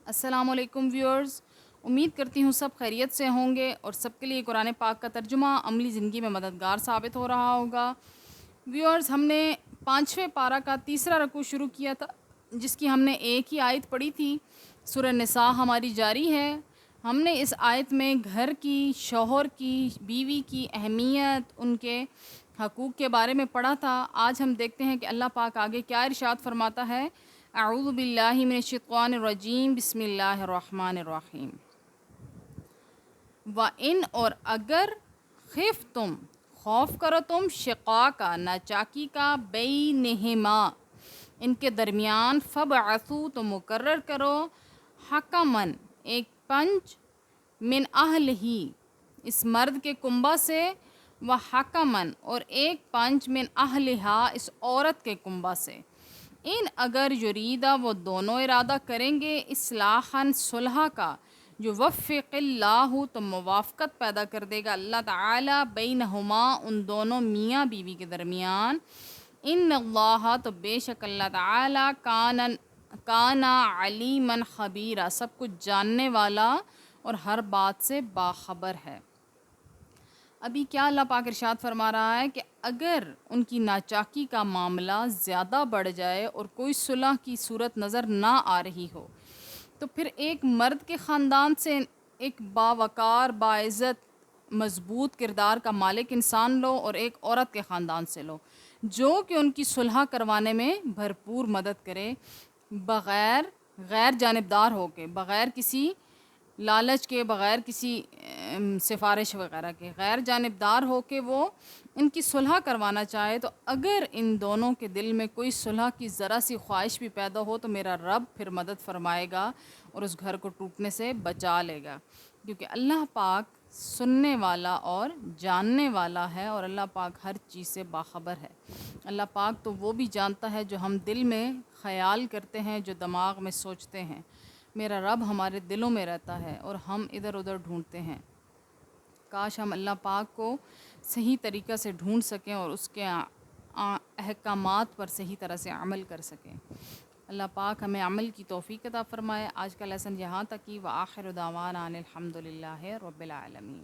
السلام علیکم ویورز، امید کرتی ہوں سب خیریت سے ہوں گے اور سب کے لیے قرآن پاک کا ترجمہ عملی زندگی میں مددگار ثابت ہو رہا ہوگا۔ ویورز، ہم نے 5ویں پارہ کا تیسرا رکوع شروع کیا تھا، جس کی ہم نے ایک ہی آیت پڑھی تھی۔ سورہ نساء ہماری جاری ہے۔ ہم نے اس آیت میں گھر کی، شوہر کی، بیوی کی اہمیت، ان کے حقوق کے بارے میں پڑھا تھا۔ آج ہم دیکھتے ہیں کہ اللہ پاک آگے کیا ارشاد فرماتا ہے۔ اعوذ باللہ من الشیطان الرجیم، بسم اللہ الرحمن الرحیم۔ وَإِنْ اور اگر خف تم خوف کرو تم شقاقہ ناچاکی کا بینہما ان کے درمیان فبعثوا تو مقرر کرو حکمن ایک پنچ من اہلہ اس مرد کے کنبہ سے و حکمن اور ایک پنچ من اہلہا اس عورت کے کنبہ سے ان اگر یریدہ وہ دونوں ارادہ کریں گے اصلاحاً صلح کا جو وفق اللہ تو موافقت پیدا کر دے گا اللہ تعالی بینہما ان دونوں میاں بیوی کے درمیان ان اللہ تو بے شک اللہ تعالی کانا علیماً خبیرہ سب کچھ جاننے والا اور ہر بات سے باخبر ہے۔ ابھی کیا اللہ پاک ارشاد فرما رہا ہے کہ اگر ان کی ناچاکی کا معاملہ زیادہ بڑھ جائے اور کوئی صلح کی صورت نظر نہ آ رہی ہو تو پھر ایک مرد کے خاندان سے ایک باوقار، باعزت، مضبوط کردار کا مالک انسان لو اور ایک عورت کے خاندان سے لو جو کہ ان کی صلح کروانے میں بھرپور مدد کرے، غیر جانبدار ہو کے، بغیر کسی لالچ کے، بغیر کسی سفارش وغیرہ کے، غیر جانبدار ہو کے وہ ان کی صلح کروانا چاہے تو اگر ان دونوں کے دل میں کوئی صلح کی ذرا سی خواہش بھی پیدا ہو تو میرا رب پھر مدد فرمائے گا اور اس گھر کو ٹوٹنے سے بچا لے گا، کیونکہ اللہ پاک سننے والا اور جاننے والا ہے اور اللہ پاک ہر چیز سے باخبر ہے۔ اللہ پاک تو وہ بھی جانتا ہے جو ہم دل میں خیال کرتے ہیں، جو دماغ میں سوچتے ہیں۔ میرا رب ہمارے دلوں میں رہتا ہے اور ہم ادھر ادھر ڈھونڈتے ہیں۔ کاش ہم اللہ پاک کو صحیح طریقہ سے ڈھونڈ سکیں اور اس کے احکامات پر صحیح طرح سے عمل کر سکیں۔ اللہ پاک ہمیں عمل کی توفیق عطا فرمائے۔ آج کا لیسن یہاں تک ہی، وآخر دعوانا ان الحمد للہ رب العالمین۔